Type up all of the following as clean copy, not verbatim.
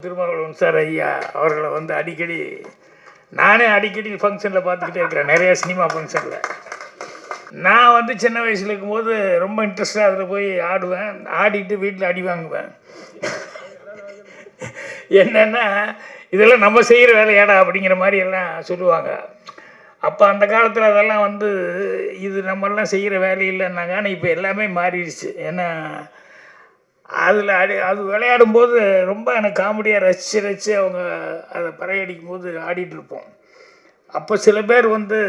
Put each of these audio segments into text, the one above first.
Thirumavalavan sir ஐயா அவர்களை வந்து அடிக்கடி நானே அடிக்கடி ஃபங்க்ஷனில் பார்த்துக்கிட்டே இருக்கிறேன். நிறையா சினிமா ஃபங்க்ஷனில் நான் வந்து சின்ன வயசில் இருக்கும்போது ரொம்ப இன்ட்ரெஸ்டாக அதில் போய் ஆடுவேன். ஆடிட்டு வீட்டில் அடி வாங்குவேன். என்னென்னா இதெல்லாம் நம்ம செய்கிற வேலையாடா அப்படிங்கிற மாதிரி எல்லாம் சொல்லுவாங்க. அப்போ அந்த காலத்தில் அதெல்லாம் வந்து இது நம்மெல்லாம் செய்கிற வேலை இல்லைன்னாங்க. ஆனால் இப்போ எல்லாமே மாறிடுச்சு. ஏன்னா அதில் அது விளையாடும்போது ரொம்ப எனக்கு காமெடியாக ரசித்து அவங்க அதை பறையடிக்கும் போது ஆடிட்டுருப்போம். அப்போ சில பேர் வந்து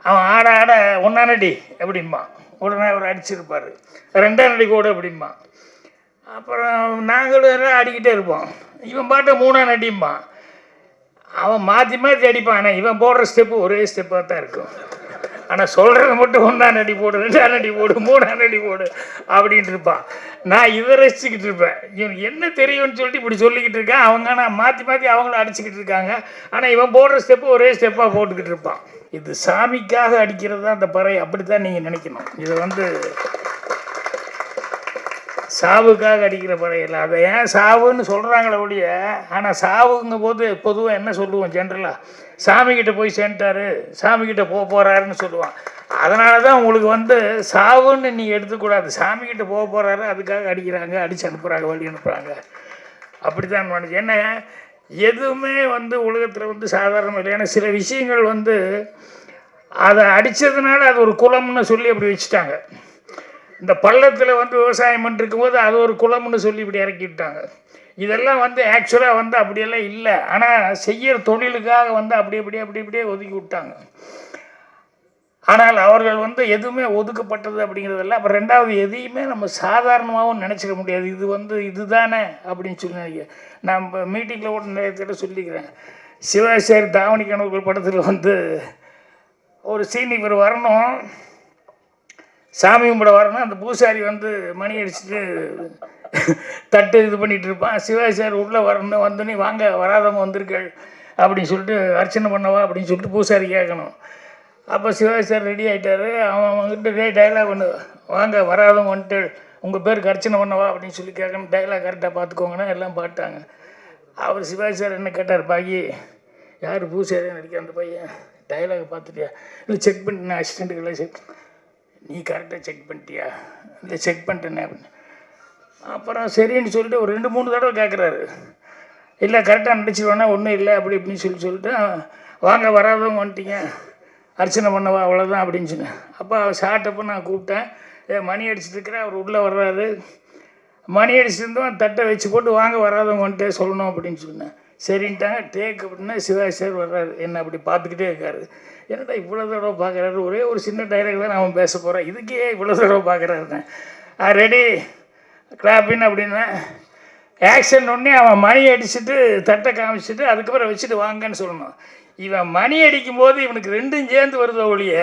அவன் ஆட ஆட ஒன்றாம் நடி அப்படிம்பா, உடனே அவர் அடிச்சிருப்பார். ரெண்டாம் நடி கூட அப்படிம்பா. அப்புறம் நாங்களும் எல்லாம் ஆடிக்கிட்டே இருப்போம். இவன் பாட்டை மூணாம் நடிம்மா. அவன் மாற்றி மாற்றி அடிப்பான். ஆனால் இவன் போடுற ஸ்டெப்பு ஒரே ஸ்டெப்பாக தான் இருக்கும். ஆனால் சொல்கிறது மட்டும் ஒன்றாம் நடி போடு, ரெண்டாம் நடி போடு, மூணாம் நடி போடு அப்படின்ட்டு இருப்பான். நான் இதை ரசிச்சுக்கிட்டு இருப்பேன். இவன் என்ன தெரியும்னு சொல்லிட்டு இப்படி சொல்லிக்கிட்டு இருக்கான். அவங்க ஆனால் மாற்றி மாற்றி அவங்களும் அடிச்சுக்கிட்டு இருக்காங்க. ஆனால் இவன் போடுற ஸ்டெப்பு ஒரே ஸ்டெப்பாக போட்டுக்கிட்டு இருப்பான். இது சாமிக்காக அடிக்கிறது தான் அந்த பறை. அப்படி தான் நீங்கள் நினைக்கணும். இதை வந்து சாவுக்காக அடிக்கிற பறையில் அதை ஏன் சாவுன்னு சொல்கிறாங்களே ஒழிய, ஆனால் சாவுங்கும் போது பொதுவாக என்ன சொல்லுவோம், ஜென்ரலாக சாமிக்கிட்ட போய் சேர்ந்துட்டாரு, சாமிக்கிட்ட போகிறாருன்னு சொல்லுவான். அதனால தான் உங்களுக்கு வந்து சாவுன்னு நீங்கள் எடுத்துக்கூடாது. சாமிக்கிட்ட போகிறாரு, அதுக்காக அடிக்கிறாங்க, அடித்து அனுப்புகிறாங்க, வழி அனுப்புகிறாங்க. அப்படி தான் நினச்சி. ஏன்னா எதுவுமே வந்து உலகத்தில் வந்து சாதாரணம் இல்லை. ஏன்னா சில விஷயங்கள் வந்து அதை அடித்ததுனால அது ஒரு குலம்னு சொல்லி அப்படி வச்சுட்டாங்க. இந்த பள்ளத்தில் வந்து விவசாயம் பண்ணிருக்கும் போது அது ஒரு குளம்னு சொல்லி இப்படி இறக்கி விட்டாங்க. இதெல்லாம் வந்து ஆக்சுவலாக வந்து அப்படியெல்லாம் இல்லை. ஆனால் செய்கிற தொழிலுக்காக வந்து அப்படியே ஒதுக்கி விட்டாங்க. ஆனால் அவர்கள் வந்து எதுவுமே ஒதுக்கப்பட்டது அப்படிங்கிறதெல்லாம். அப்புறம் ரெண்டாவது, எதையுமே நம்ம சாதாரணமாகவும் நினச்சிக்க முடியாது. இது வந்து இதுதானே அப்படின்னு சொல்லி நினைக்கிறேன். நான் இப்போ மீட்டிங்கில் கூட நிறைய சொல்லிக்கிறேன். சிவாச்சாரி தாவணி கணக்குகள் படத்தில் வந்து ஒரு சீன் இவர் வரணும், சாமி கும்பிட வரணும். அந்த பூசாரி வந்து மணி அடிச்சுட்டு தட்டு இது பண்ணிகிட்டு இருப்பான். சிவாச்சாரி உள்ளே வரணும். வந்தோடனே வாங்க வராதவங்க வந்திருக்கள் அப்படின்னு சொல்லிட்டு அர்ச்சனை பண்ணவா அப்படின்னு சொல்லிட்டு பூசாரி கேட்கணும். அப்போ சிவாச்சாரி ரெடி ஆகிட்டார். அவன்கிட்ட டைலாக் ஒன்று, வாங்க வராதவங்க வந்துட்டு உங்கள் பேருக்கு அர்ச்சனை பண்ணவா அப்படின்னு சொல்லி கேட்கணும். டைலாக் கரெக்டாக பார்த்துக்கோங்கன்னா எல்லாம் பாட்டாங்க. அவர் சிவாச்சாரி என்ன கேட்டார், பாக்கி யார் பூசாரி நடிக்க அந்த பையன் டைலாக் பார்த்துட்டியா, இல்லை செக் பண்ணிட்டேன், அசிஸ்டண்ட்டுக்கெல்லாம் செக், நீ கரெக்டாக செக் பண்ணிட்டியா, இல்லை செக் பண்ணிட்டேனே அப்படின்னு. அப்புறம் சரின்னு சொல்லிட்டு ஒரு 2-3 தடவை கேட்குறாரு. இல்லை கரெக்டாக நடிச்சிடுவேன்னா ஒன்றும் இல்லை அப்படி இப்படின்னு சொல்லிட்டு வாங்க வராதவங்க வந்துட்டீங்க அர்ச்சனை பண்ணவா அவ்வளோதான் அப்படின்னு சொன்னேன். அப்போ ஷார்ட்டப்போ நான் கூப்பிட்டேன். மணி அடிச்சுட்டு இருக்கிறேன், அவர் உள்ளே வர்றாரு. மணி அடிச்சுருந்தோம், தட்டை வச்சு போட்டு வாங்க வராதவங்க வந்துட்டு சொல்லணும் அப்படின்னு சொன்னேன். சரின்ட்டாங்க. டேக் அப்படின்னா சிவாச்சாரி வர்றாரு. என்ன அப்படி பார்த்துக்கிட்டே இருக்காரு. என்னடா இவ்வளோ தடவை பார்க்குறாரு, ஒரே ஒரு சின்ன டைலாக் தான் அவன் பேச போகிறான், இதுக்கே இவ்வளோ தடவை பார்க்குறாருன்னு. ரெடி கிளாப்பின் அப்படின்னா ஆக்ஷன் ஒன்றே அவன் மணி அடிச்சுட்டு தட்டை காமிச்சிட்டு அதுக்கப்புறம் வச்சுட்டு வாங்கன்னு சொல்லணும். இவன் மணி அடிக்கும்போது இவனுக்கு ரெண்டும் சேர்ந்து வருதோ ஒழிய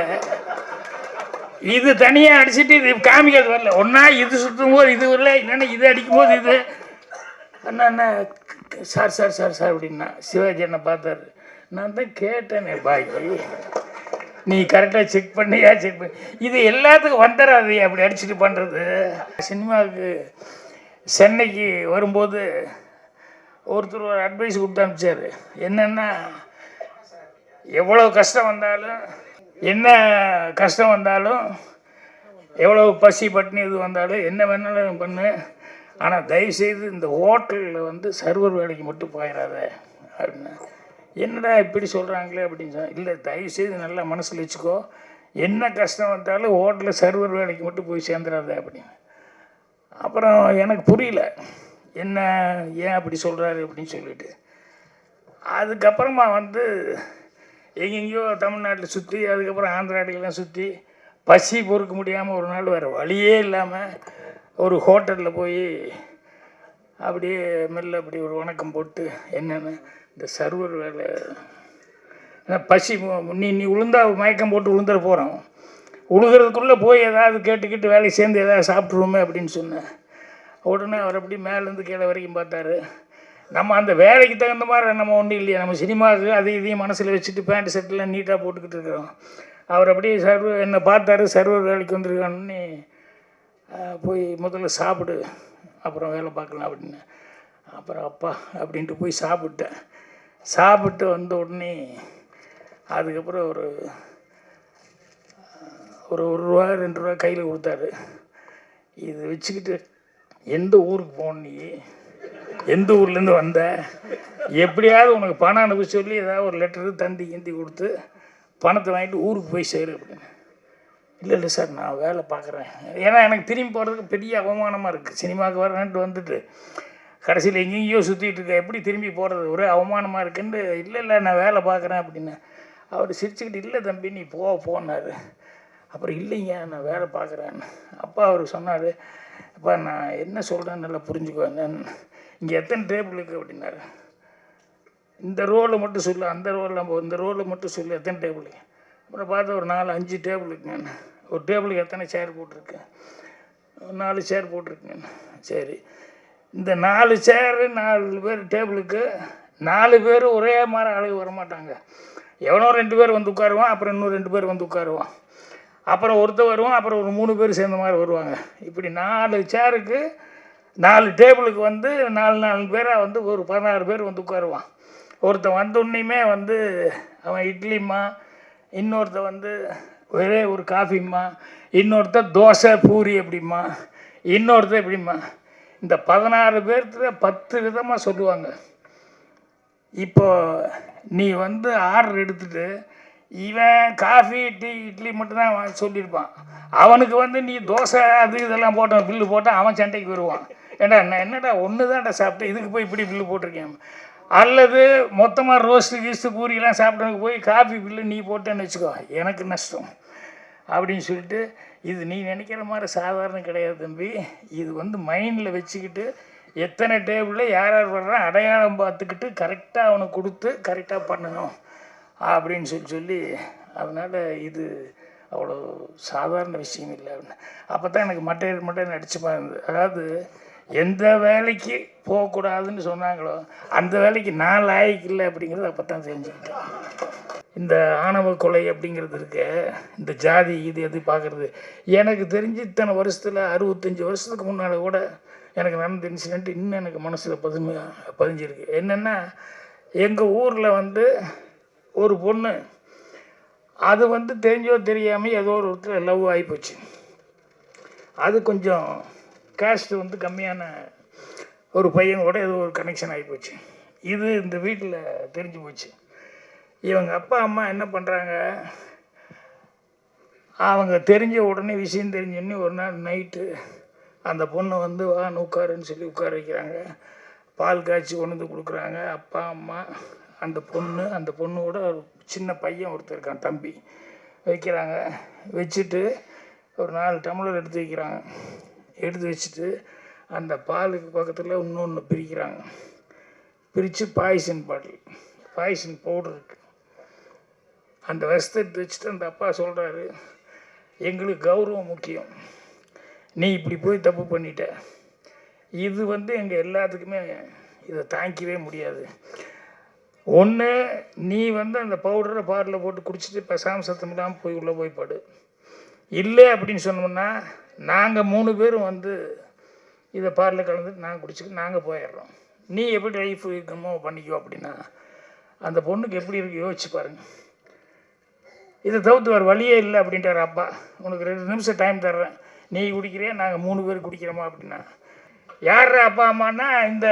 இது தனியாக அடிச்சுட்டு இது காமிக்கிறது வரல. ஒன்றா இது சுற்றும் போது இது வரல, இல்லைன்னா இது அடிக்கும்போது இது அண்ணா சார் சார் சார் சார் அப்படின்னா சிவாஜி என்ன பார்த்தாரு. நான் தான் கேட்டேனே பாக்கி, நீ கரெக்டாக செக் பண்ணியா செக் பண்ணி, இது எல்லாத்துக்கும் வந்துடாது அப்படி அடிச்சுட்டு பண்ணுறது. சினிமாவுக்கு சென்னைக்கு வரும்போது ஒருத்தர் ஒரு அட்வைஸ் கொடுத்து அனுப்பிச்சார். என்னென்னா, எவ்வளோ கஷ்டம் வந்தாலும், என்ன கஷ்டம் வந்தாலும், எவ்வளோ பசி பட்டினி இது வந்தாலும், என்ன வேணாலும் பண்ணு, ஆனால் தயவுசெய்து இந்த ஹோட்டலில் வந்து சர்வர் வேலைக்கு மட்டும் போயிடாத அப்படின்னா. என்னடா இப்படி சொல்கிறாங்களே அப்படின்னு சொன்னால், இல்லை தயவுசெய்து நல்லா மனசில் வச்சுக்கோ, என்ன கஷ்டம் வந்தாலும் ஹோட்டலில் சர்வர் வேலைக்கு மட்டும் போய் சேர்ந்துடாத அப்படின்னு. அப்புறம் எனக்கு புரியல, என்ன ஏன் அப்படி சொல்கிறாரு அப்படின்னு சொல்லிட்டு. அதுக்கப்புறமா வந்து எங்கெங்கேயோ தமிழ்நாட்டில் சுற்றி, அதுக்கப்புறம் ஆந்திராட்டிலாம் சுற்றி, பசி பொறுக்க முடியாமல் ஒரு நாள் வேறு வழியே இல்லாமல் ஒரு ஹோட்டலில் போய் அப்படியே மெல்ல அப்படி ஒரு வணக்கம் போட்டு, என்னென்ன இந்த சர்வர் வேலை, பசி நீ உளுந்தா மயக்கம் போட்டு உளுந்துட போகிறோம், உழுகிறதுக்குள்ளே போய் ஏதாவது கேட்டுக்கிட்டு வேலையை சேர்ந்து ஏதாவது சாப்பிட்ருவோமே அப்படின்னு சொன்னேன். உடனே அவர் அப்படி மேலேருந்து கீழே வரைக்கும் பார்த்தாரு. நம்ம அந்த வேலைக்கு தகுந்த மாதிரி நம்ம ஒன்றும் இல்லையா, நம்ம சினிமாவுக்கு அதை இதையும் மனசில் வச்சுட்டு பேண்ட் ஷர்ட்லாம் நீட்டாக போட்டுக்கிட்டு இருக்கிறோம். அவர் அப்படியே என்னை பார்த்தாரு, சர்வர் வேலைக்கு வந்திருக்கான்னு, போய் முதல்ல சாப்பிடு அப்புறம் வேலை பார்க்கலாம் அப்படின்னு. அப்புறம் அப்பா அப்படின்ட்டு போய் சாப்பிட்டு வந்த உடனே அதுக்கப்புறம் ஒரு ஒரு ரூபா 2 ரூபா கையில் கொடுத்தாரு. இது வச்சுக்கிட்டு எந்த ஊருக்கு போன, நீ எந்த ஊர்லேருந்து வந்த, எப்படியாவது உனக்கு பணம் அனுப்ப சொல்லி ஏதாவது ஒரு லெட்டரு தந்தி கிந்தி கொடுத்து பணத்தை வாங்கிட்டு ஊருக்கு போய் சேரு அப்படின்னு. இல்லை சார், நான் வேலை பார்க்குறேன். ஏன்னா எனக்கு திரும்பி போகிறதுக்கு பெரிய அவமானமாக இருக்குது. சினிமாவுக்கு வரேன்ட்டு வந்துட்டு கடைசியில் எங்கேயோ சுற்றிட்டு இருக்க, எப்படி திரும்பி போகிறது, ஒரே அவமானமாக இருக்குன்னு. இல்லை நான் வேலை பார்க்குறேன் அப்படின்னு. அவர் சிரிச்சுக்கிட்டு, இல்லை தம்பி நீ போனார். அப்புறம் இல்லைங்க நான் வேலை பார்க்குறேன்னு. அப்பா அவர் சொன்னார், அப்பா நான் என்ன சொல்கிறேன்னு நல்லா புரிஞ்சுக்குவேன், இங்கே எத்தனை டேபிள் இருக்குது அப்படின்னாரு. இந்த ரோவில் மட்டும் சொல்லு, அந்த ரோவில் இந்த ரோவில் மட்டும் சொல்லு எத்தனை டேபிள். அப்புறம் பார்த்தா ஒரு 4-5 டேபிள் இருக்குங்க. ஒரு டேபிளுக்கு எத்தனை சேர் போட்டிருக்கேன், 4 சேர் போட்டிருக்கேங்க. சரி, இந்த 4 சேரு 4 பேர் டேபிளுக்கு 4 பேர் ஒரே மாதிரி அளவு வரமாட்டாங்க. எவனோ 2 பேர் வந்து உட்காருவான், அப்புறம் இன்னும் 2 பேர் வந்து உட்காருவான், அப்புறம் ஒருத்தர் வருவான், அப்புறம் ஒரு 3 பேர் சேர்ந்த மாதிரி வருவாங்க. இப்படி 4 சேருக்கு 4 டேபிளுக்கு வந்து 4 பேராக வந்து ஒரு 16 பேர் வந்து உட்காருவான். ஒருத்தன் வந்தோன்னையுமே வந்து அவன் இட்லிம்மா, இன்னொருத்தன் வந்து ஒரே ஒரு காஃபிம்மா, இன்னொருத்தர் தோசை பூரி எப்படிம்மா, இன்னொருத்தர் எப்படிம்மா. இந்த 16 பேர்த்துல 10 விதமாக சொல்லுவாங்க. இப்போ நீ வந்து ஆர்டர் எடுத்துகிட்டு இவன் காஃபி டீ இட்லி மட்டும்தான் சொல்லியிருப்பான். அவனுக்கு வந்து நீ தோசை அது இதெல்லாம் போட்டான் பில்லு போட்டால் அவன் சண்டைக்கு வருவான். ஏண்டா நான் என்னடா ஒன்று தான்டா சாப்பிட்டேன், இதுக்கு போய் இப்படி பில்லு போட்டிருக்கேன். அல்லது மொத்தமாக ரோஸ்ட்டு கீஸ்ட்டு பூரியெல்லாம் சாப்பிட்டவனுக்கு போய் காஃபி பில்லு நீ போட்டேன்னு வச்சுக்கோ, எனக்கு நஷ்டம் அப்படின்னு சொல்லிட்டு, இது நீ நினைக்கிற மாதிரி சாதாரண கிடையாது தம்பி. இது வந்து மைண்டில் வச்சுக்கிட்டு எத்தனை டேபிளில் யார் வர்றான் அடையாளம் பார்த்துக்கிட்டு கரெக்டாக அவனுக்கு கொடுத்து கரெக்டாக பண்ணணும் அப்படின்னு சொல்லி அதனால் இது அவ்வளோ சாதாரண விஷயம் இல்லை அப்படின்னு. அப்போ தான் எனக்கு மட்டையர் அடிச்சுமா இருந்தது. அதாவது எந்த வேலைக்கு போகக்கூடாதுன்னு சொன்னாங்களோ அந்த வேலைக்கு நான் லாய்க்கு இல்லை அப்படிங்கிறது அப்போ தான் தெரிஞ்சுக்கிட்டேன். இந்த ஆணவ கொலை அப்படிங்கிறது இருக்கு, இந்த ஜாதி இது எது பார்க்குறது, எனக்கு தெரிஞ்சு இத்தனை வருஷத்தில் 65 வருஷத்துக்கு முன்னால் கூட எனக்கு நடந்த இன்சிடெண்ட் இன்னும் எனக்கு மனசில் பதிஞ்சிருக்கு. என்னென்னா, எங்கள் ஊரில் வந்து ஒரு பொண்ணு, அது வந்து தெரிஞ்சோ தெரியாமல் ஏதோ ஒரு ஒருத்தர் லவ் ஆகிப்போச்சு. அது கொஞ்சம் கேஸ்ட் வந்து கம்மியான ஒரு பையன் கூட ஏதோ ஒரு கனெக்ஷன் ஆகிப்போச்சு. இது இந்த வீட்டில் தெரிஞ்சு போச்சு. இவங்க அப்பா அம்மா என்ன பண்ணுறாங்க, அவங்க தெரிஞ்ச உடனே விஷயம் தெரிஞ்சோடனே ஒரு நாள் நைட்டு அந்த பொண்ணை வந்து வான்னு உட்காருன்னு சொல்லி உட்கார வைக்கிறாங்க. பால் காய்ச்சி கொண்டு வந்து கொடுக்குறாங்க. அப்பா அம்மா அந்த பொண்ணோட ஒரு சின்ன பையன் ஒருத்தர் இருக்கான், தம்பி, வைக்கிறாங்க. வச்சுட்டு ஒரு 4 டம்ளர் எடுத்து வைக்கிறாங்க. எடுத்து வச்சுட்டு அந்த பாலுக்கு பக்கத்தில் இன்னொன்று பிரிக்கிறாங்க. பிரித்து பாய்சன் பவுடர் இருக்குது. அந்த விஷத்தை எடுத்து வச்சுட்டு அந்த அப்பா சொல்கிறாரு, எங்களுக்கு கௌரவம் முக்கியம், நீ இப்படி போய் தப்பு பண்ணிட்ட, இது வந்து எங்கள் எல்லாத்துக்குமே இதை தாங்கிக்கவே முடியாது. ஒன்று நீ வந்து அந்த பவுடரை பாலில் போட்டு குடிச்சிட்டு பேசாமல் சத்தம் இல்லாமல் போய் உள்ளே போய் படு. இல்லை அப்படின்னு சொன்னோம்னா நாங்கள் 3 பேரும் வந்து இதை பாலில் கலந்துட்டு நாங்கள் குடிச்சிட்டு நாங்கள் போயிடுறோம், நீ எப்படி லைஃப் இருக்கணுமோ பண்ணிக்கோ அப்படின்னா. அந்த பொண்ணுக்கு எப்படி இருக்கு யோசிச்சு பாருங்கள். இதை தவிர்த்து வேறு வழியே இல்லை அப்படின்ட்டார் அப்பா. உனக்கு 2 நிமிஷம் டைம் தர்றேன், நீ குடிக்கிறியா நாங்கள் 3 பேர் குடிக்கிறோமா அப்படின்னா. யார் அப்பா அம்மானா இந்த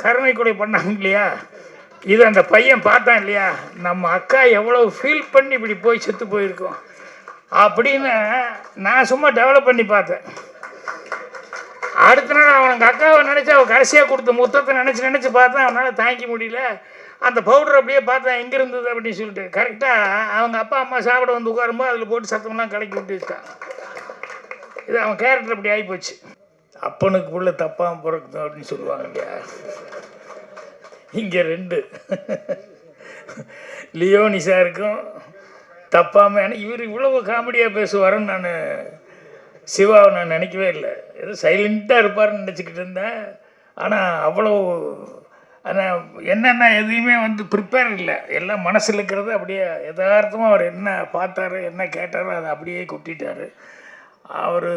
கருணை கொலை பண்ணாங்க இல்லையா, இது அந்த பையன் பார்த்தான் இல்லையா, நம்ம அக்கா எவ்வளோ ஃபீல் பண்ணி இப்படி போய் செத்து போயிருக்கோம் அப்படின்னு நான் சும்மா டெவலப் பண்ணி பார்த்தேன். அடுத்த நாள் அவனுக்கு அக்காவை நினச்சி அவள் கடைசியாக கொடுத்த முத்தத்தை நினச்சி பார்த்தேன். அவனால் தாங்கிக்க முடியல. அந்த பவுடர் அப்படியே பார்த்தேன் எங்கே இருந்தது அப்படின்னு சொல்லிட்டு கரெக்டாக அவங்க அப்பா அம்மா சாப்பிட வந்து உட்காரும்போது அதில் போட்டு சத்தமெல்லாம் கலக்கி விட்டு வச்சுட்டான். இது அவன் கேரக்டர் அப்படி ஆகிப்போச்சு. அப்பனுக்கு உள்ள தப்பாமல் பிறக்குது அப்படின்னு சொல்லுவாங்க இல்லையா. இங்கே 2 லியோனிஸாருக்கும் தப்பாமல். ஏன்னா இவர் இவ்வளவு காமெடியாக பேசுவாருன்னு நான் சிவாவை நான் நினைக்கவே இல்லை. ஏதோ சைலண்ட்டாக இருப்பார்னு நினச்சிக்கிட்டு இருந்தேன். ஆனால் அவ்வளோ ஆனால் என்னென்ன எதையுமே வந்து ப்ரிப்பேர் இல்லை, எல்லாம் மனசில் இருக்கிறது அப்படியே யதார்த்தமாக அவர் என்ன பார்த்தாரு என்ன கேட்டாரோ அதை அப்படியே கொட்டிட்டார். அவர்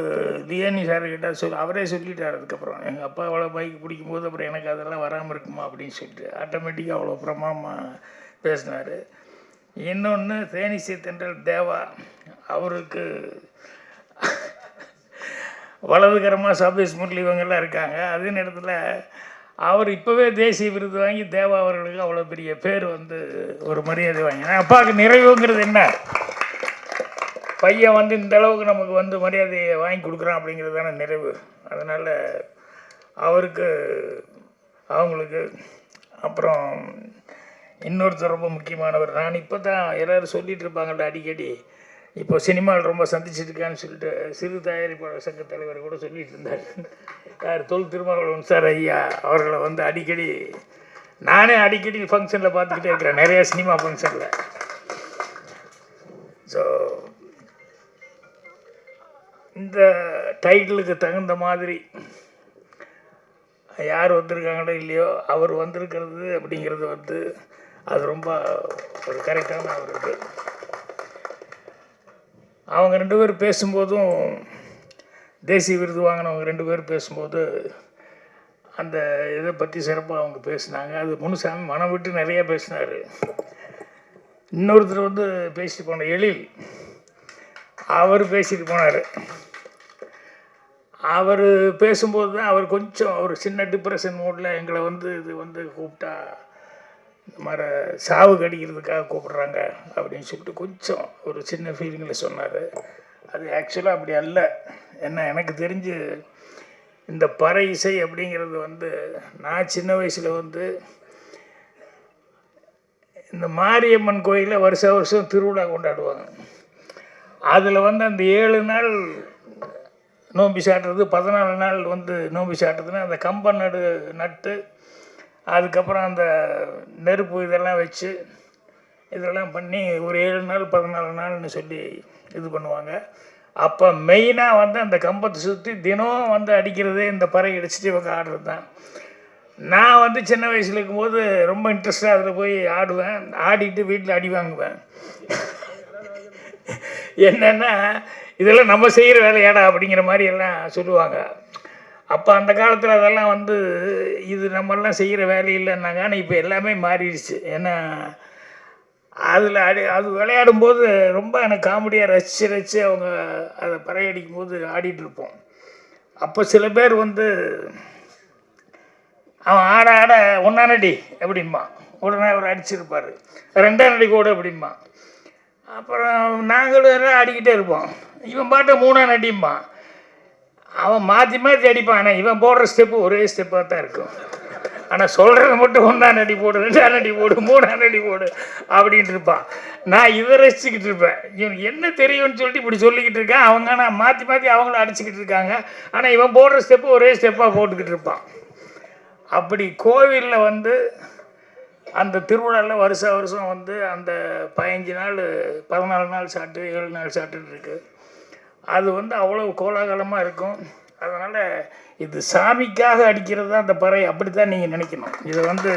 லியானி சார்கிட்ட அவரே சொல்லிட்டார். அதுக்கப்புறம் எங்கள் அப்பா அவ்வளோ பைக் பிடிக்கும்போது அப்புறம் எனக்கு அதெல்லாம் வராமல் இருக்குமா அப்படின்னு சொல்லிட்டு ஆட்டோமேட்டிக்காக அவ்வளோ பிரமாதமாக பேசினார். இன்னொன்று தேனிசை தென்றல் தேவா, அவருக்கு வலதுகரமாக சபேஷ் முரளி இவங்கெல்லாம் இருக்காங்க. அதே நேரத்தில் அவர் இப்போவே தேசிய விருது வாங்கி தேவா அவர்களுக்கு அவ்வளோ பெரிய பேர் வந்து ஒரு மரியாதை வாங்கி, அப்பாவுக்கு நிறைவுங்கிறது என்ன, பையன் வந்து இந்த அளவுக்கு நமக்கு வந்து மரியாதையை வாங்கி கொடுக்குறான் அப்படிங்கிறது தானே நிறைவு. அதனால் அவருக்கு அவங்களுக்கு அப்புறம் இன்னொருத்தர் ரொம்ப முக்கியமானவர். நான் இப்போ தான் எல்லோரும் சொல்லிகிட்டு இருப்பாங்கள்ல அடிக்கடி, இப்போ சினிமாவில் ரொம்ப சந்திச்சிருக்கான்னு சொல்லிட்டு சிறு தயாரிப்பாளர் சங்க தலைவர் கூட சொல்லிகிட்டு இருந்தார். யார் தொல் திருமாவளவன் சார் ஐயா அவர்களை வந்து அடிக்கடி நானே அடிக்கடி ஃபங்க்ஷனில் பார்த்துக்கிட்டே இருக்கிறேன், நிறையா சினிமா ஃபங்க்ஷனில். ஸோ இந்த டைட்டிலுக்கு தகுந்த மாதிரி யார் வந்திருக்காங்களோ இல்லையோ அவர் வந்திருக்கிறது அப்படிங்கிறது வந்து அது ரொம்ப ஒரு கரெக்டான அவருக்கு. அவங்க 2 பேர் பேசும்போதும், தேசிய விருது வாங்கினவங்க 2 பேர் பேசும்போது அந்த இதை பற்றி சிறப்பாக அவங்க பேசினாங்க. அது முனுசாமி மனம் விட்டு நிறையா பேசினார். இன்னொருத்தர் வந்து பேசிட்டு போன எழில், அவர் பேசிட்டு போனார். அவர் பேசும்போது தான் அவர் கொஞ்சம் ஒரு சின்ன டிப்ரெஷன் மூடில் எங்களை வந்து இது வந்து கூப்பிட்டா இந்த மாதிரி சாவு கடிக்கிறதுக்காக கூப்பிட்றாங்க அப்படின்னு சொல்லிட்டு கொஞ்சம் ஒரு சின்ன ஃபீலிங்கில் சொன்னார். அது ஆக்சுவலாக அப்படி அல்ல. ஏன்னா எனக்கு தெரிஞ்சு இந்த பறை இசை அப்படிங்கிறது வந்து நான் சின்ன வயசில் வந்து இந்த மாரியம்மன் கோயிலில் வருஷம் திருவிழா கொண்டாடுவாங்க. அதில் வந்து அந்த 7 நாள் நோம்பி சாட்டுறது, 14 நாள் வந்து நோம்பி சாட்டுறதுன்னா அந்த கம்ப நட்டு அதுக்கப்புறம் அந்த நெருப்பு இதெல்லாம் வச்சு இதெல்லாம் பண்ணி ஒரு 7 நாள் 14 நாள்னு சொல்லி இது பண்ணுவாங்க. அப்போ மெயினாக வந்து அந்த கம்பத்தை சுற்றி தினம் வந்து அடிக்கிறதே இந்த பறை அடிச்சுட்டு இவங்க ஆடுறது தான். நான் வந்து சின்ன வயசில் இருக்கும்போது ரொம்ப இன்ட்ரெஸ்டாக அதில் போய் ஆடுவேன், ஆடிட்டு வீட்டில் அடி வாங்குவேன். என்னென்னா இதெல்லாம் நம்ம செய்கிற வேலையாடா அப்படிங்கிற மாதிரி எல்லாம் சொல்லுவாங்க. அப்போ அந்த காலத்தில் அதெல்லாம் வந்து இது நம்மெல்லாம் செய்கிற வேலை இல்லைன்னாங்க. ஆனால் இப்போ எல்லாமே மாறிடுச்சு. ஏன்னா அதில் அது விளையாடும்போது ரொம்ப எனக்கு காமெடியாக ரசித்து அவங்க அதை பறையடிக்கும் போது ஆடிட்டுருப்போம். அப்போ சில பேர் வந்து அவன் ஆட ஒன்றாம் அடி அப்படின்பா, உடனே அவர் அடிச்சிருப்பார். 2ஆம் அடி கூட அப்படின்பா. அப்புறம் நாங்களும் எல்லாம் ஆடிக்கிட்டே இருப்போம். இவன் பாட்ட 3ஆம் அடிம்பான். அவன் மாற்றி மாற்றி அடிப்பான். ஆனால் இவன் போடுற ஸ்டெப்பு ஒரே ஸ்டெப்பாக தான் இருக்கும். ஆனால் சொல்கிறது மட்டும் 1ஆம் அடி போடு, 2ஆம் அடி போடு, 3ஆம் அடி போடு அப்படின்ட்டு இருப்பான். நான் இதை ரசிச்சுக்கிட்டு இருப்பேன். இவனுக்கு என்ன தெரியும்னு சொல்லிட்டு இப்படி சொல்லிக்கிட்டு இருக்கான். அவங்க ஆனால் மாற்றி மாற்றி அவங்களும் அடிச்சுக்கிட்டு இருக்காங்க. ஆனால் இவன் போடுற ஸ்டெப்பு ஒரே ஸ்டெப்பாக போட்டுக்கிட்டு இருப்பான். அப்படி கோவிலில் வந்து அந்த திருவிழாவில் வருஷம் வந்து அந்த 15 நாள் 14 நாள் சாட்டு 7 நாள் சாட்டுன்னு இருக்குது. அது வந்து அவ்வளோ கோலாகலமாக இருக்கும். அதனால் இது சாமிக்காக அடிக்கிறது தான் அந்த பறை, அப்படி தான் நீங்கள் நினைக்கணும். இது வந்து